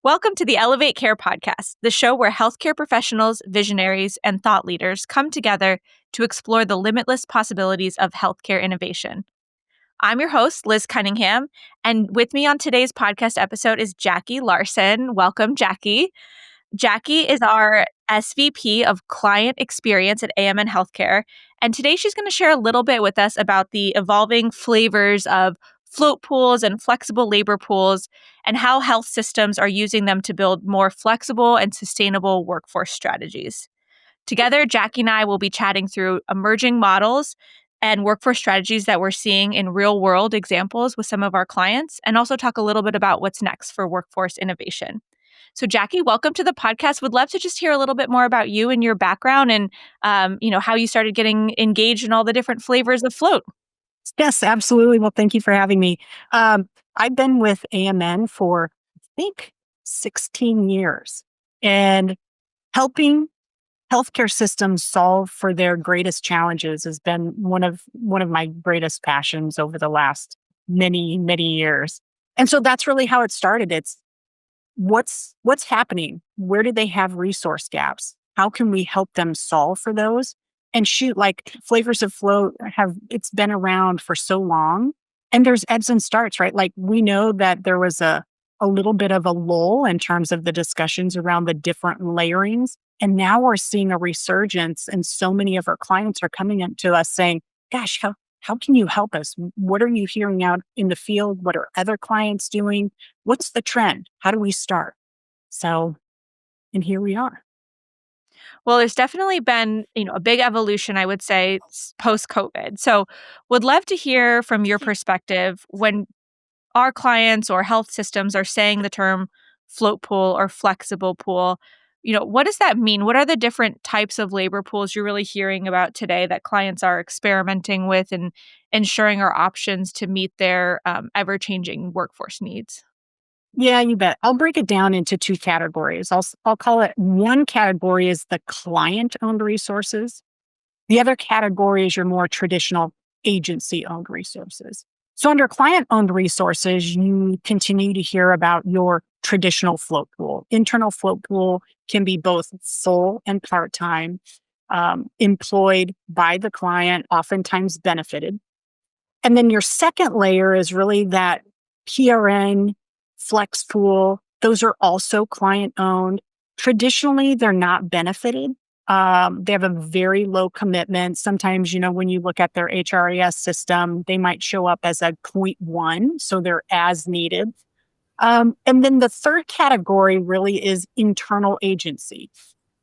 Welcome to the Elevate Care podcast, the show where healthcare professionals, visionaries, and thought leaders come together to explore the limitless possibilities of healthcare innovation. I'm your host, Liz Cunningham, and with me on today's podcast episode is Jackie Larson. Welcome, Jackie. Jackie is our SVP of Client Experience at AMN Healthcare, and today she's going to share a little bit with us about the evolving flavors of float pools and flexible labor pools and how health systems are using them to build more flexible and sustainable workforce strategies. Together, Jackie and I will be chatting through emerging models and workforce strategies that we're seeing in real world examples with some of our clients, and also talk a little bit about what's next for workforce innovation. So Jackie, welcome to the podcast. Would love to just hear a little bit more about you and your background and, how you started getting engaged in all the different flavors of float. Yes, absolutely. Well, thank you for having me. I've been with AMN for, I think, 16 years and helping healthcare systems solve for their greatest challenges has been one of my greatest passions over the last many, many years. And so that's really how it started. It's what's happening? Where do they have resource gaps? How can we help them solve for those? And shoot, like flavors of float it's been around for so long and there's ebbs and starts, right? Like we know that there was a little bit of a lull in terms of the discussions around the different layerings. And now we're seeing a resurgence and so many of our clients are coming up to us saying, gosh, how can you help us? What are you hearing out in the field? What are other clients doing? What's the trend? How do we start? So, and here we are. Well, there's definitely been, a big evolution, I would say, post-COVID. So would love to hear from your perspective when our clients or health systems are saying the term float pool or flexible pool. What does that mean? What are the different types of labor pools you're really hearing about today that clients are experimenting with and ensuring are options to meet their ever-changing workforce needs? Yeah, you bet. I'll break it down into two categories. I'll call it one category is the client-owned resources. The other category is your more traditional agency-owned resources. So under client-owned resources, you continue to hear about your traditional float pool. Internal float pool can be both full and part-time, employed by the client, oftentimes benefited. And then your second layer is really that PRN, flex pool. Those are also client-owned. Traditionally, they're not benefited. They have a very low commitment. Sometimes, when you look at their HRIS system, they might show up as a 0.1, so they're as needed. And then the third category really is internal agency.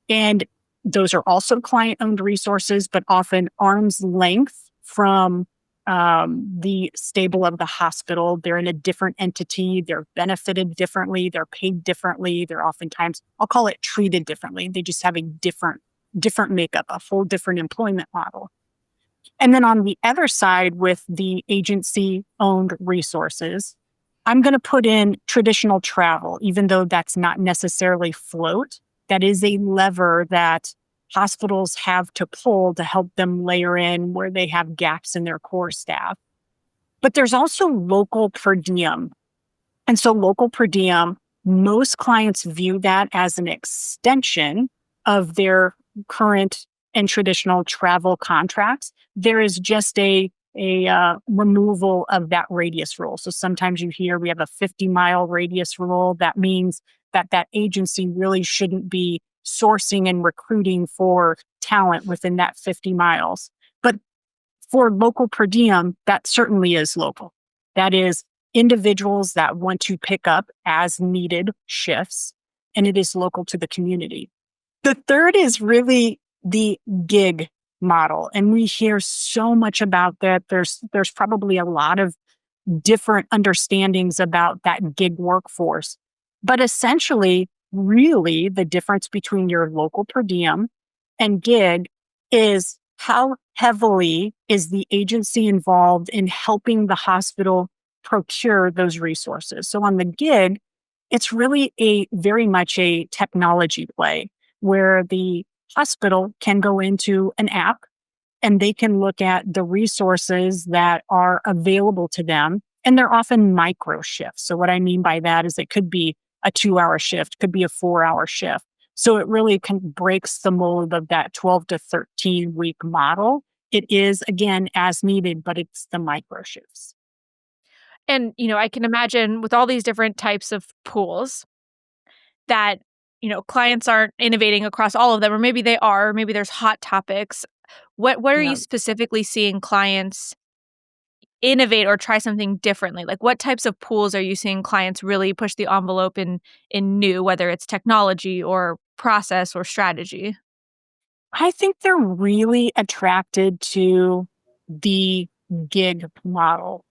And those are also client-owned resources, but often arm's length from the stable of the hospital. They're in a different entity. They're benefited differently. They're paid differently. They're oftentimes, I'll call it treated differently. They just have a different makeup, a whole different employment model. And then on the other side with the agency-owned resources, I'm going to put in traditional travel, even though that's not necessarily float. That is a lever that hospitals have to pull to help them layer in where they have gaps in their core staff. But there's also local per diem. And so local per diem, most clients view that as an extension of their current and traditional travel contracts. There is just a removal of that radius rule. So sometimes you hear we have a 50-mile radius rule. That means that agency really shouldn't be sourcing and recruiting for talent within that 50 miles. But for local per diem, that certainly is local. That is individuals that want to pick up as needed shifts, and it is local to the community. The third is really the gig model. And we hear so much about that. There's probably a lot of different understandings about that gig workforce. But essentially, really, the difference between your local per diem and gig is how heavily is the agency involved in helping the hospital procure those resources. So on the gig, it's really very much a technology play where the hospital can go into an app and they can look at the resources that are available to them. And they're often micro shifts. So what I mean by that is it could be a 2-hour shift, could be a 4-hour shift. So it really breaks the mold of that 12 to 13 week model. It is, again, as needed, but it's the micro shifts. And, I can imagine with all these different types of pools that, clients aren't innovating across all of them, or maybe they are, or maybe there's hot topics. What are you Yeah. specifically seeing clients innovate or try something differently? Like, what types of pools are you seeing clients really push the envelope in new, whether it's technology or process or strategy? I think they're really attracted to the gig model.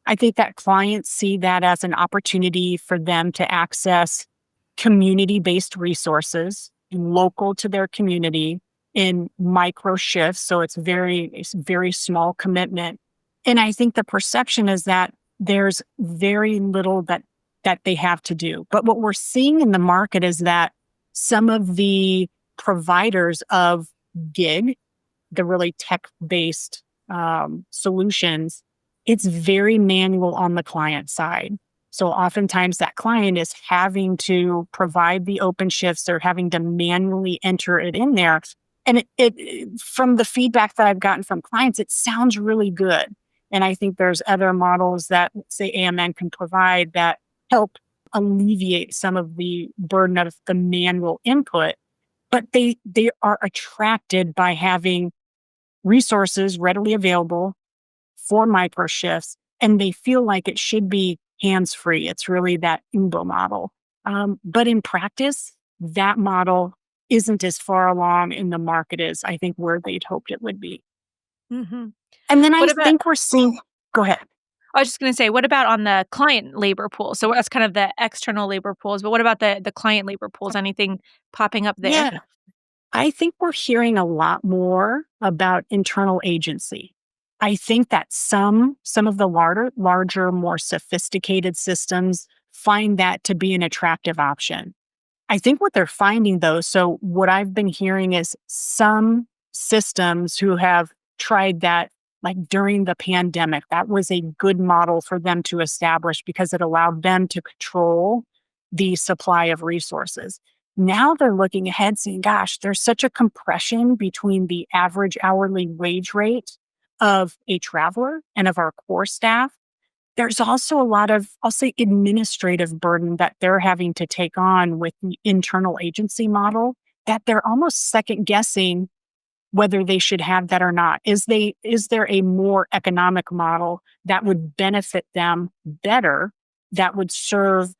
I think that clients see that as an opportunity for them to access community based resources local to their community in micro shifts. So it's very small commitment. And I think the perception is that there's very little that they have to do. But what we're seeing in the market is that some of the providers of gig, the really tech based solutions, it's very manual on the client side. So oftentimes that client is having to provide the open shifts or having to manually enter it in there. And from the feedback that I've gotten from clients, it sounds really good. And I think there's other models that, say, AMN can provide that help alleviate some of the burden of the manual input. But they are attracted by having resources readily available for micro shifts, and they feel like it should be hands free. It's really that UBO model. But in practice, that model isn't as far along in the market as I think where they'd hoped it would be. Mhm. And then I What about think we're seeing, go ahead. I was just gonna say, what about on the client labor pool? So that's kind of the external labor pools, but what about the client labor pools? Anything popping up there? Yeah, I think we're hearing a lot more about internal agency. I think that some of the larger, more sophisticated systems find that to be an attractive option. I think what they're finding though, so what I've been hearing is some systems who have tried that, like during the pandemic, that was a good model for them to establish because it allowed them to control the supply of resources. Now they're looking ahead saying, gosh, there's such a compression between the average hourly wage rate of a traveler and of our core staff. There's also a lot of, I'll say, administrative burden that they're having to take on with the internal agency model that they're almost second guessing whether they should have that or not. Is there a more economic model that would benefit them better, that would serve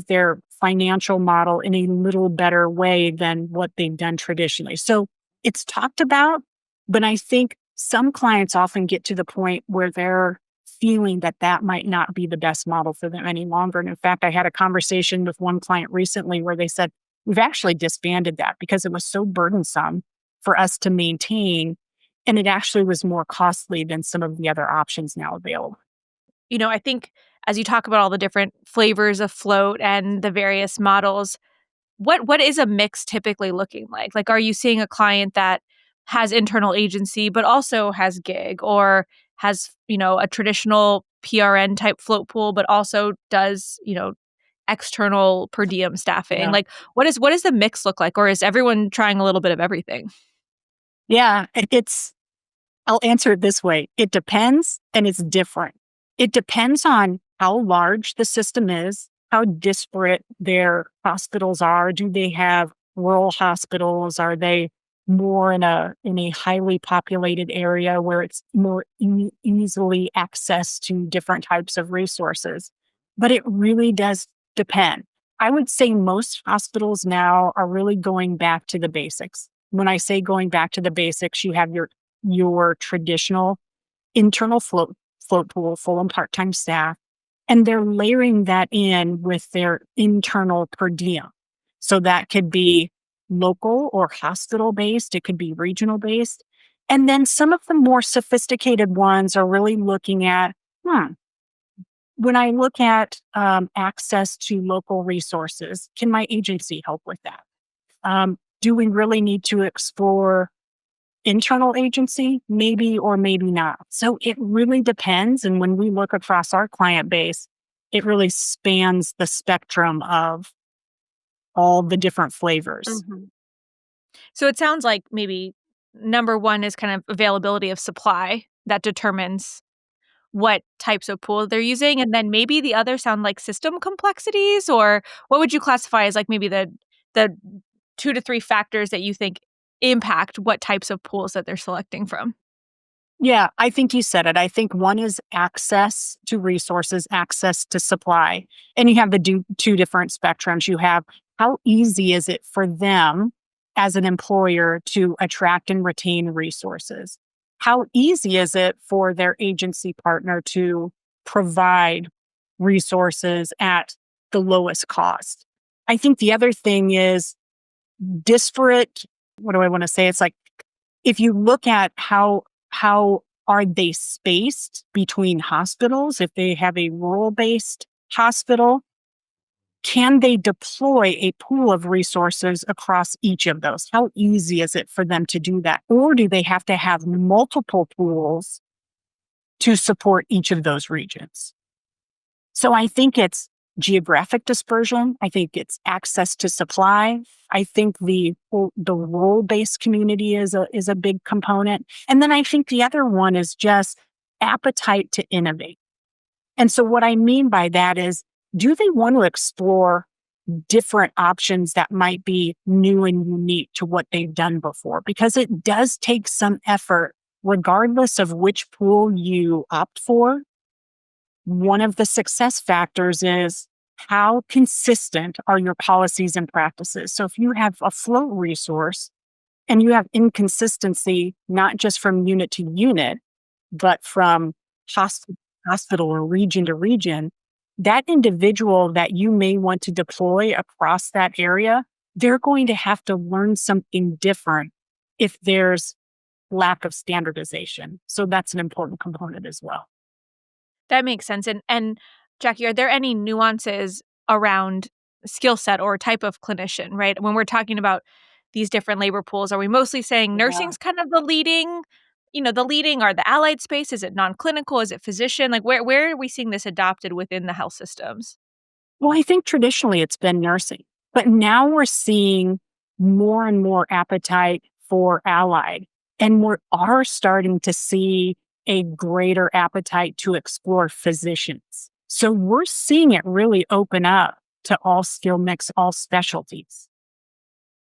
their financial model in a little better way than what they've done traditionally? So it's talked about, but I think some clients often get to the point where they're feeling that that might not be the best model for them any longer. And in fact, I had a conversation with one client recently where they said, we've actually disbanded that because it was so burdensome for us to maintain. And it actually was more costly than some of the other options now available. I think as you talk about all the different flavors of float and the various models, what is a mix typically looking like? Like, are you seeing a client that has internal agency, but also has gig or has, a traditional PRN type float pool, but also does, external per diem staffing? Yeah. Like, what does the mix look like? Or is everyone trying a little bit of everything? Yeah. I'll answer it this way. It depends and it's different. It depends on how large the system is, how disparate their hospitals are. Do they have rural hospitals? Are they more in a highly populated area where it's more easily access to different types of resources? But it really does depend. I would say most hospitals now are really going back to the basics. When I say going back to the basics, you have your traditional internal float pool, full and part-time staff, and they're layering that in with their internal per diem. So that could be local or hospital based, it could be regional based. And then some of the more sophisticated ones are really looking at, when I look at access to local resources, can my agency help with that? Do we really need to explore internal agency? Maybe or maybe not. So it really depends. And when we look across our client base, it really spans the spectrum of all the different flavors. Mhm. So it sounds like maybe number one is kind of availability of supply that determines what types of pool they're using, and then maybe the other sound like system complexities, or what would you classify as like maybe the 2 to 3 factors that you think impact what types of pools that they're selecting from? Yeah, I think you said it. I think one is access to resources, access to supply. And you have the two different spectrums. You have how easy is it for them as an employer to attract and retain resources? How easy is it for their agency partner to provide resources at the lowest cost? I think the other thing is disparate. What do I want to say? It's like if you look at how are they spaced between hospitals, if they have a rural based hospital, can they deploy a pool of resources across each of those? How easy is it for them to do that? Or do they have to have multiple pools to support each of those regions? So I think it's geographic dispersion. I think it's access to supply. I think the role based community is a big component, and then I think the other one is just appetite to innovate. And so what I mean by that is, do they want to explore different options that might be new and unique to what they've done before? Because it does take some effort, regardless of which pool you opt for. One of the success factors is how consistent are your policies and practices. So if you have a float resource and you have inconsistency, not just from unit to unit, but from hospital or region to region, that individual that you may want to deploy across that area, they're going to have to learn something different if there's lack of standardization. So that's an important component as well. That makes sense, and Jackie, are there any nuances around skill set or type of clinician, right? When we're talking about these different labor pools, are we mostly saying Yeah. nursing's kind of the leading, the leading or the allied space? Is it non-clinical? Is it physician? Like, where are we seeing this adopted within the health systems? Well, I think traditionally it's been nursing, but now we're seeing more and more appetite for allied, and we are starting to see a greater appetite to explore physicians. So we're seeing it really open up to all skill mix, all specialties.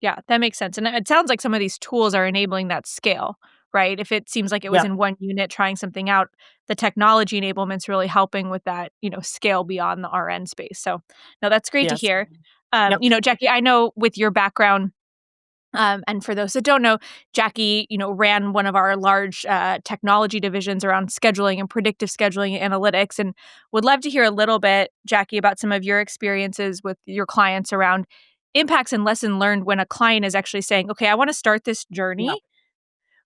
Yeah, that makes sense, and it sounds like some of these tools are enabling that scale, right? If it seems like it was Yeah. in one unit trying something out, the technology enablement's really helping with that, scale beyond the RN space, so, no, that's great to Yes. hear. Yep. Jackie, I know with your background, and for those that don't know, Jackie, ran one of our large, technology divisions around scheduling and predictive scheduling and analytics, and would love to hear a little bit, Jackie, about some of your experiences with your clients around impacts and lesson learned when a client is actually saying, "Okay, I wanna start this Yep. journey.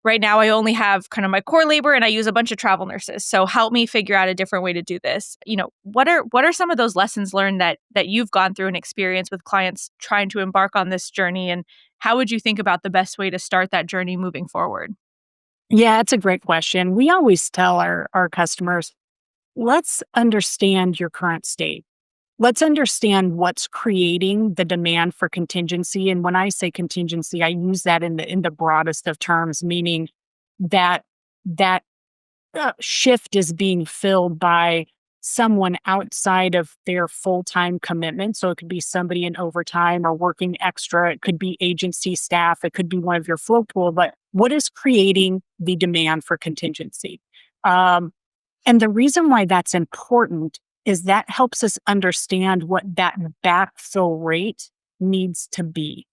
Right now, I only have kind of my core labor, and I use a bunch of travel nurses, so help me figure out a different way to do this." What are some of those lessons learned that you've gone through and experienced with clients trying to embark on this journey, and how would you think about the best way to start that journey moving forward? Yeah, it's a great question. We always tell our customers, let's understand your current state. Let's understand what's creating the demand for contingency. And when I say contingency, I use that in the broadest of terms, meaning that that shift is being filled by someone outside of their full-time commitment. So it could be somebody in overtime or working extra. It could be agency staff. It could be one of your flow pool. But what is creating the demand for contingency? Um, and the reason why that's important is that helps us understand what that backfill rate needs to be.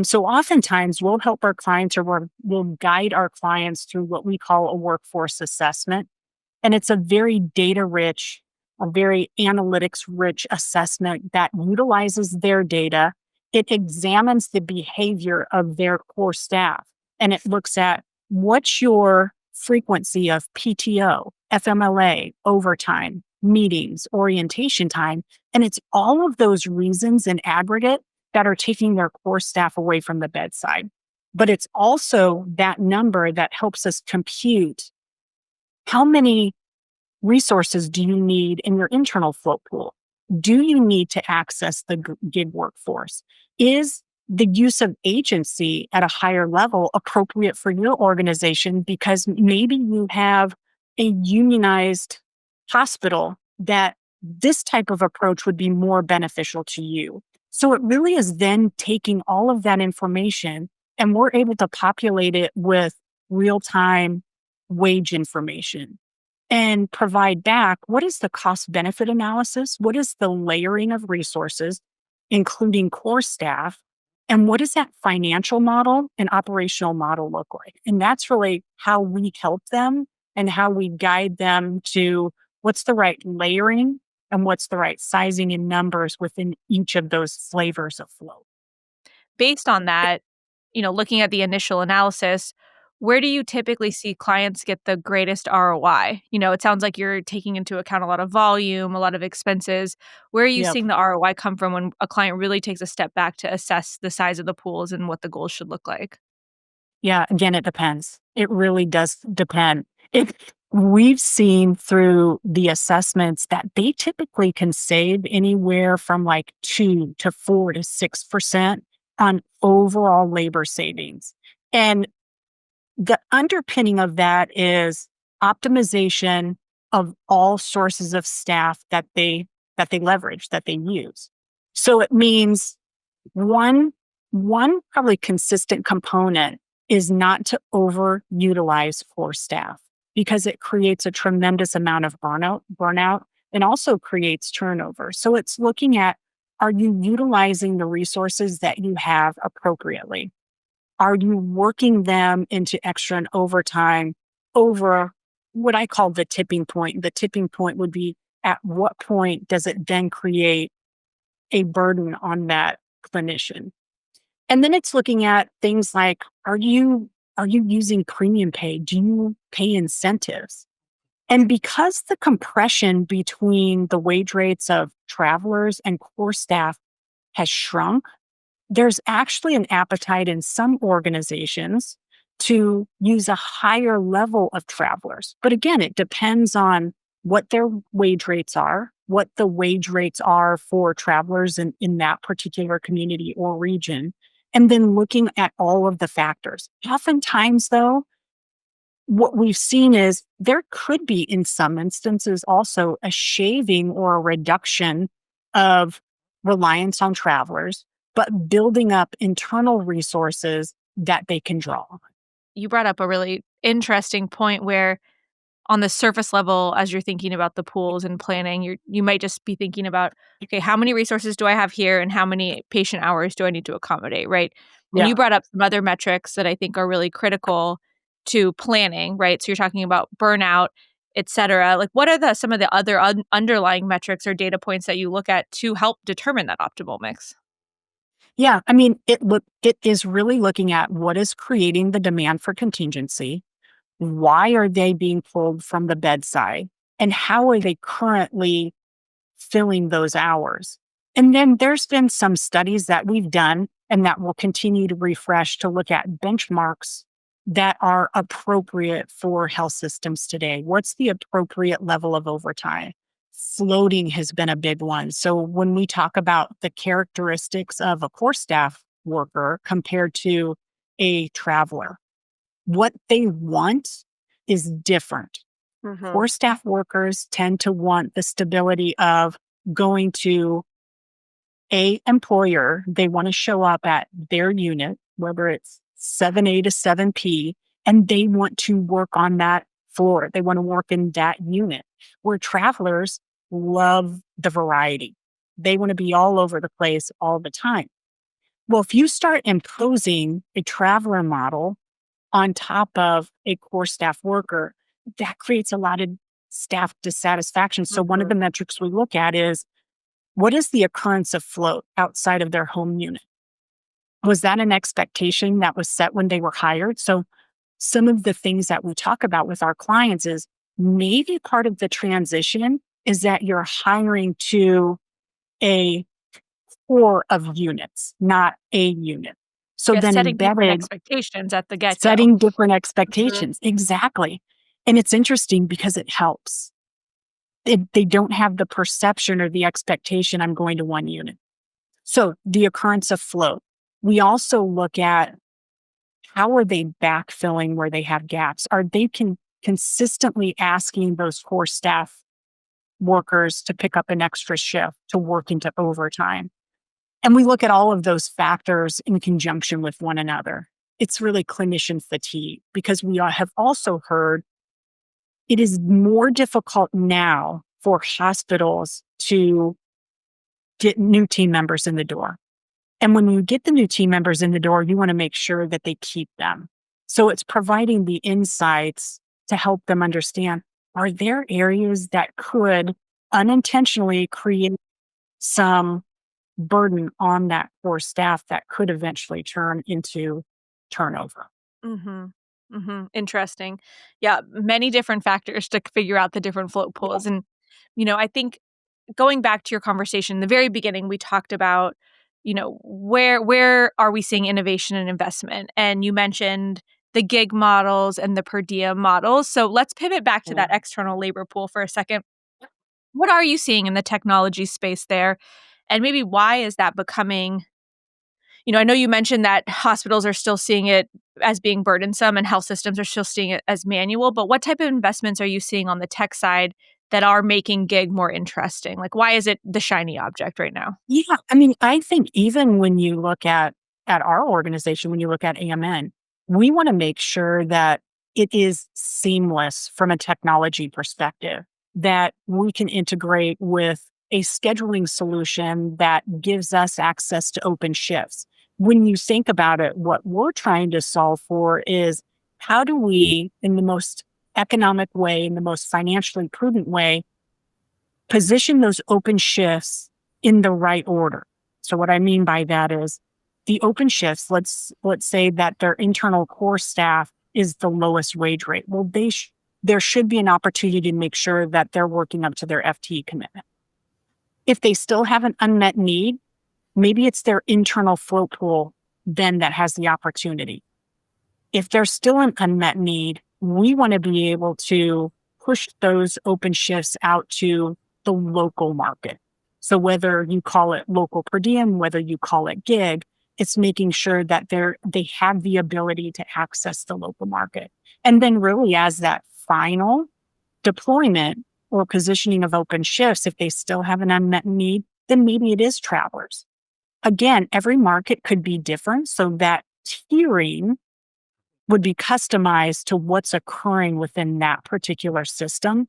So oftentimes we'll help our clients or we'll guide our clients through what we call a workforce assessment. And it's a very data rich, a very analytics rich assessment that utilizes their data. It examines the behavior of their core staff and it looks at what's your frequency of PTO, FMLA, overtime, meetings, orientation time. And it's all of those reasons in aggregate that are taking their core staff away from the bedside. But it's also that number that helps us compute how many resources do you need in your internal float pool? Do you need to access the gig workforce? Is the use of agency at a higher level appropriate for your organization because maybe you have a unionized hospital that this type of approach would be more beneficial to you? So it really is then taking all of that information and we're able to populate it with real time wage information and provide back what is the cost benefit analysis? What is the layering of resources, including core staff? And what does that financial model and operational model look like? And that's really how we help them and how we guide them to what's the right layering and what's the right sizing and numbers within each of those flavors of flow. Based on that, looking at the initial analysis, where do you typically see clients get the greatest ROI? It sounds like you're taking into account a lot of volume, a lot of expenses. Where are you Yep. seeing the ROI come from when a client really takes a step back to assess the size of the pools and what the goals should look like? Yeah, again, it depends. It really does depend. We've seen through the assessments that they typically can save anywhere from like 2 to 4 to 6% on overall labor savings. And the underpinning of that is optimization of all sources of staff that they leverage, that they use. So it means one one probably consistent component is not to overutilize core staff because it creates a tremendous amount of burnout and also creates turnover. So it's looking at, are you utilizing the resources that you have appropriately? Are you working them into extra and overtime over what I call the tipping point? The tipping point would be, at what point does it then create a burden on that clinician? And then it's looking at things like, are you using premium pay? Do you pay incentives? And because the compression between the wage rates of travelers and core staff has shrunk, there's actually an appetite in some organizations to use a higher level of travelers. But again, it depends on what their wage rates are, what the wage rates are for travelers in that particular community or region, and then looking at all of the factors. Oftentimes, though, what we've seen is there could be, in some instances, also a shaving or a reduction of reliance on travelers, but building up internal resources that they can draw on. You brought up a really interesting point where on the surface level, as you're thinking about the pools and planning, you might just be thinking about, okay, how many resources do I have here and how many patient hours do I need to accommodate, right? And Yeah. you brought up some other metrics that I think are really critical to planning, right? So you're talking about burnout, et cetera. Like, what are some of the other underlying metrics or data points that you look at to help determine that optimal mix? Yeah. I mean, it is really looking at what is creating the demand for contingency. Why are they being pulled from the bedside? And how are they currently filling those hours? And then there's been some studies that we've done and that will continue to refresh to look at benchmarks that are appropriate for health systems today. What's the appropriate level of overtime? Floating has been a big one. So when we talk about the characteristics of a core staff worker compared to a traveler, what they want is different. Mhm. Core staff workers tend to want the stability of going to a employer. They want to show up at their unit, whether it's 7A to 7P, and they want to work on that floor. They want to work in that unit. Where travelers love the variety. They want to be all over the place all the time. Well, if you start imposing a traveler model on top of a core staff worker, that creates a lot of staff dissatisfaction. So one of Mhm. the metrics we look at is, what is the occurrence of float outside of their home unit? Was that an expectation that was set when they were hired? So some of the things that we talk about with our clients is maybe part of the transition is that you're hiring to a core of units, not a unit. So Yeah, then setting different embedded, expectations at the get-go. setting different Mhm. expectations. Exactly. And it's interesting because it helps. they don't have the perception or the expectation I'm going to one unit. So the occurrence of float. We also look at how are they backfilling where they have gaps? Are they consistently asking those core staff workers to pick up an extra shift to work into overtime? And we look at all of those factors in conjunction with one another. It's really clinician fatigue because we have also heard it is more difficult now for hospitals to get new team members in the door. And when you get the new team members in the door, you want to make sure that they keep them. So it's providing the insights to help them understand, are there areas that could unintentionally create some burden on that core staff that could eventually turn into turnover? Mhm. Mhm. Interesting. Yeah, many different factors to figure out the different float Yeah. pools. And, I think going back to your conversation in the very beginning, we talked about, where are we seeing innovation and investment? And you mentioned the gig models and the per diem models. So let's pivot back to that external labor pool for a second. What are you seeing in the technology space there? And maybe why is that becoming, I know you mentioned that hospitals are still seeing it as being burdensome and health systems are still seeing it as manual, but what type of investments are you seeing on the tech side that are making gig more interesting? Like, why is it the shiny object right now? Yeah, I mean, I think even when you look at our organization, when you look at AMN, we want to make sure that it is seamless from a technology perspective, that we can integrate with a scheduling solution that gives us access to open shifts. When you think about it, what we're trying to solve for is how do we, in the most economic way, in the most financially prudent way, position those open shifts in the right order. So what I mean by that is the open shifts, let's say that their internal core staff is the lowest wage rate. Well, there should be an opportunity to make sure that they're working up to their FTE commitment. If they still have an unmet need, maybe it's their internal float pool then that has the opportunity. If there's still an unmet need, we want to be able to push those open shifts out to the local market. So whether you call it local per diem, whether you call it gig, it's making sure that they have the ability to access the local market. And then really as that final deployment or positioning of open shifts, if they still have an unmet need, then maybe it is travelers. Again, every market could be different. So that tiering would be customized to what's occurring within that particular system.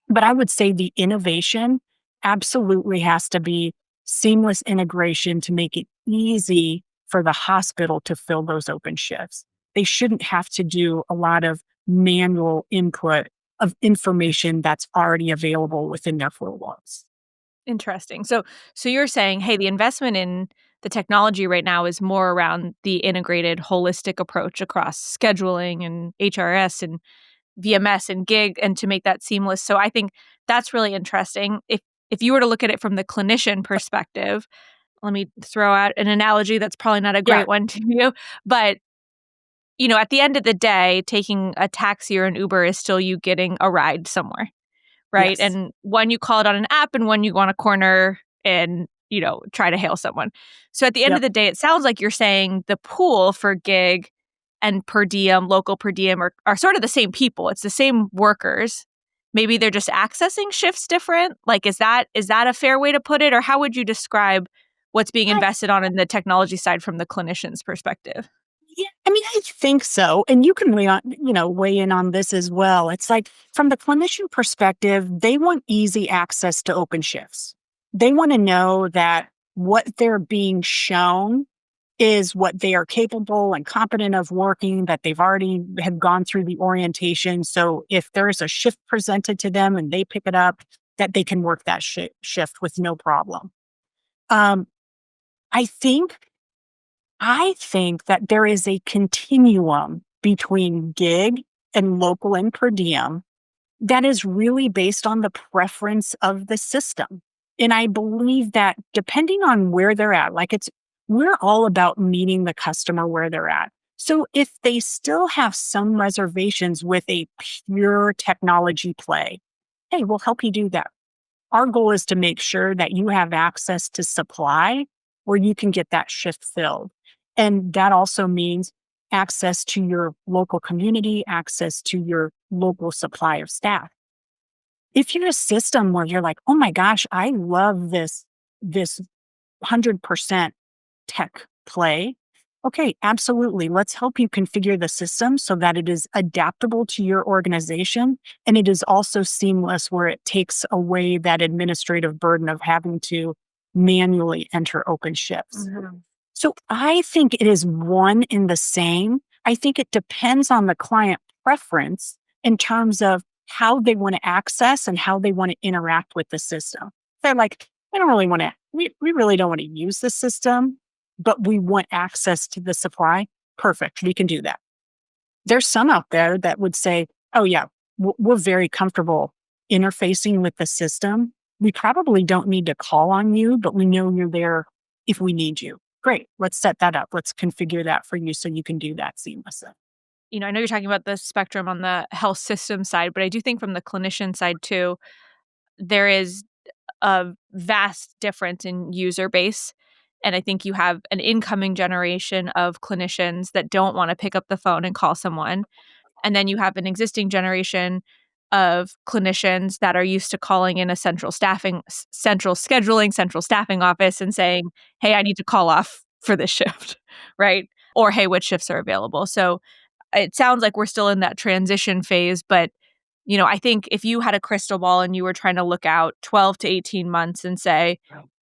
But I would say the innovation absolutely has to be seamless integration to make it easy for the hospital to fill those open shifts. They shouldn't have to do a lot of manual input of information that's already available within their flow logs. Interesting. So you're saying, hey, the investment in the technology right now is more around the integrated holistic approach across scheduling and HRS and VMS and gig and to make that seamless. So I think that's really interesting. If you were to look at it from the clinician perspective, let me throw out an analogy that's probably not a Yeah. great one to you, but at the end of the day, taking a taxi or an Uber is still you getting a ride somewhere, right? Yes. And one you call it on an app and one you go on a corner and, try to hail someone. So at the end of Yep. the day, it sounds like you're saying the pool for gig and per diem, local per diem are sort of the same people. It's the same workers. Maybe they're just accessing shifts different. Like, is that a fair way to put it? Or how would you describe what's being invested on in the technology side from the clinician's perspective? Yeah, I mean, I think so. And you can weigh in on this as well. It's like from the clinician perspective, they want easy access to open shifts. They want to know that what they're being shown is what they are capable and competent of working, that they've already have gone through the orientation. So if there's a shift presented to them and they pick it up, that they can work that shift with no problem. Um, I think I think that there is a continuum between gig and local and per diem that is really based on the preference of the system. And I believe that depending on where they're at, we're all about meeting the customer where they're at. So if they still have some reservations with a pure technology play, hey, we'll help you do that. Our goal is to make sure that you have access to supply where you can get that shift filled. And that also means access to your local community, access to your local supply of staff. If you're a system where you're like, oh my gosh, I love this 100% tech play. Okay, absolutely. Let's help you configure the system so that it is adaptable to your organization. And it is also seamless where it takes away that administrative burden of having to manually enter open shifts. So I think it is one in the same. I think it depends on the client preference in terms of how they want to access and how they want to interact with the system. They're like, I don't really want to, we really don't want to use the system, but we want access to the supply. Perfect. We can do that. There's some out there that would say, oh, yeah, we're very comfortable interfacing with the system. We probably don't need to call on you, but we know you're there if we need you. Great. Let's set that up. Let's configure that for you so you can do that seamlessly. I know you're talking about the spectrum on the health system side, but I do think from the clinician side too, there is a vast difference in user base. And I think you have an incoming generation of clinicians that don't want to pick up the phone and call someone. And then you have an existing generation of clinicians that are used to calling in a central scheduling, central staffing office and saying, hey, I need to call off for this shift, right? Or, hey, which shifts are available? So it sounds like we're still in that transition phase, but I think if you had a crystal ball and you were trying to look out 12 to 18 months and say,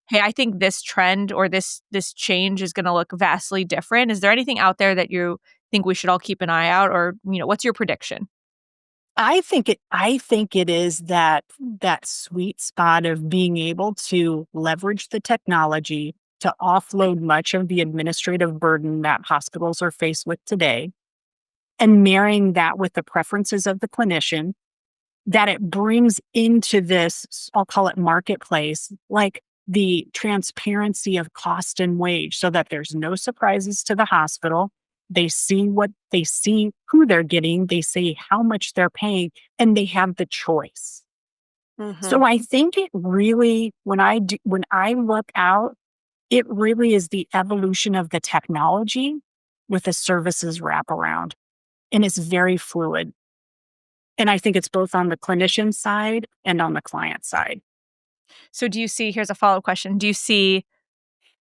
hey, I think this trend or this change is going to look vastly different. Is there anything out there that you think we should all keep an eye out, or what's your prediction? I think it is that sweet spot of being able to leverage the technology to offload much of the administrative burden that hospitals are faced with today, and marrying that with the preferences of the clinician, that it brings into this, I'll call it marketplace, like the transparency of cost and wage so that there's no surprises to the hospital. They see who they're getting, they see how much they're paying, and they have the choice. So I think it really, when I look out, it really is the evolution of the technology with the services wraparound. And it's very fluid. And I think it's both on the clinician side and on the client side. So here's a follow-up question. Do you see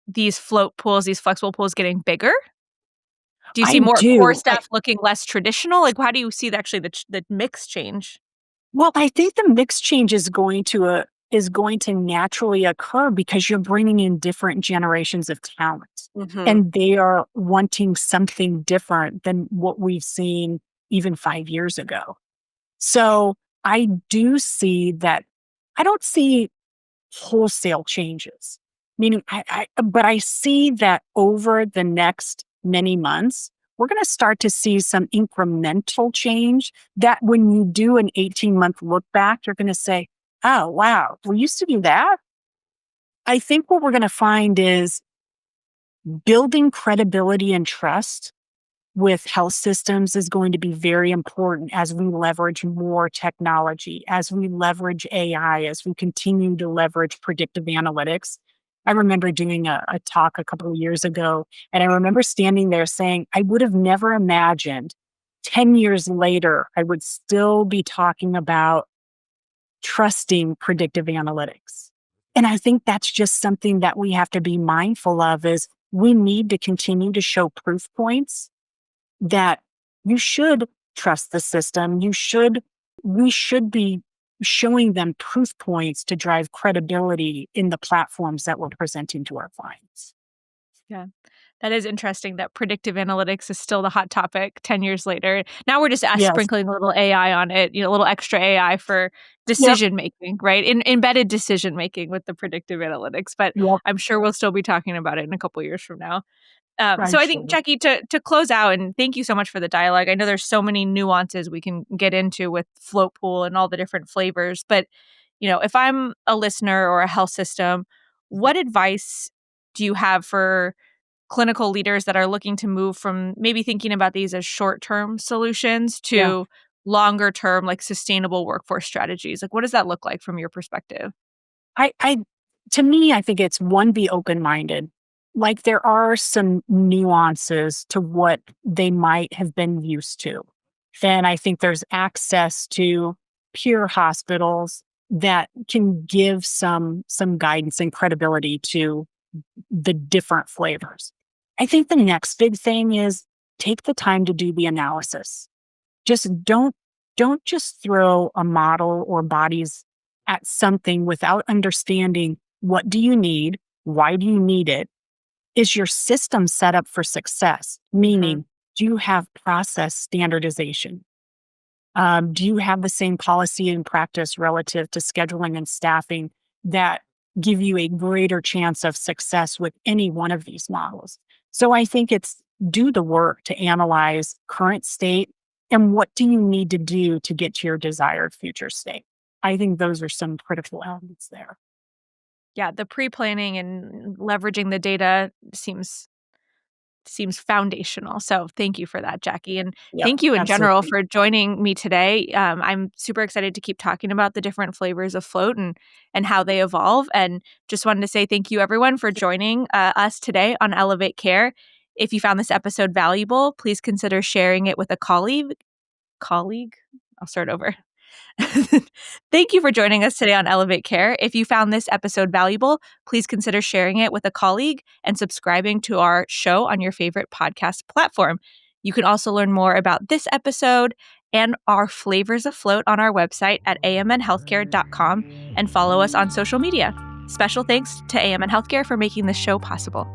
these float pools, these flexible pools getting bigger? Do you see I more core do. staff looking less traditional? Like, how do you see the mix change? Well, I think the mix change is going to naturally occur because you're bringing in different generations of talent, Mhm. and they are wanting something different than what we've seen even 5 years ago. So I do see that. I don't see wholesale changes. Meaning, but I see that over the next many months, we're going to start to see some incremental change that when you do an 18-month look back, you're going to say, oh, wow, we used to do that. I think what we're going to find is building credibility and trust with health systems is going to be very important as we leverage more technology, as we leverage AI, as we continue to leverage predictive analytics. I remember doing a talk a couple of years ago, and I remember standing there saying, I would have never imagined 10 years later, I would still be talking about trusting predictive analytics. And I think that's just something that we have to be mindful of is we need to continue to show proof points that you should trust the system. We should be showing them proof points to drive credibility in the platforms that we're presenting to our clients. Yeah. That is interesting that predictive analytics is still the hot topic 10 years later. Now we're just Yes. sprinkling a little AI on it, a little extra AI for Yep. decision making, right? Embedded decision making with the predictive analytics. But Yep. I'm sure we'll still be talking about it in a couple years from now. So I'm I think, sure. Jackie, to close out, and thank you so much for the dialogue. I know there's so many nuances we can get into with float pool and all the different flavors. But, if I'm a listener or a health system, what advice do you have for clinical leaders that are looking to move from maybe thinking about these as short-term solutions Yeah. to longer term, like sustainable workforce strategies? Like, what does that look like from your perspective? I to me, I think it's one, be open-minded. Like there are some nuances to what they might have been used to. And I think there's access to peer hospitals that can give some guidance and credibility to the different flavors. I think the next big thing is take the time to do the analysis. Just don't just throw a model or bodies at something without understanding what do you need, why do you need it, is your system set up for success? Mhm. Meaning, do you have process standardization? Do you have the same policy and practice relative to scheduling and staffing that give you a greater chance of success with any one of these models? So I think it's do the work to analyze current state and what do you need to do to get to your desired future state. I think those are some critical elements there. Yeah, the pre-planning and leveraging the data seems foundational. So thank you for that, Jackie. And Yep, thank you in general absolutely. for joining me today. I'm super excited to keep talking about the different flavors of float and how they evolve. And just wanted to say thank you, everyone, for joining us today on Elevate Care. If you found this episode valuable, please consider sharing it with a colleague. I'll start over. Thank you for joining us today on Elevate Care. If you found this episode valuable, please consider sharing it with a colleague and subscribing to our show on your favorite podcast platform. You can also learn more about this episode and our flavors afloat on our website at amnhealthcare.com and follow us on social media. Special thanks to AMN Healthcare for making this show possible.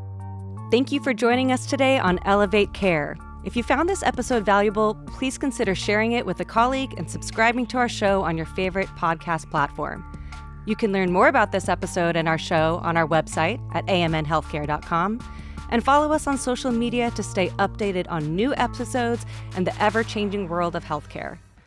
Thank you for joining us today on Elevate Care. If you found this episode valuable, please consider sharing it with a colleague and subscribing to our show on your favorite podcast platform. You can learn more about this episode and our show on our website at amnhealthcare.com and follow us on social media to stay updated on new episodes and the ever-changing world of healthcare.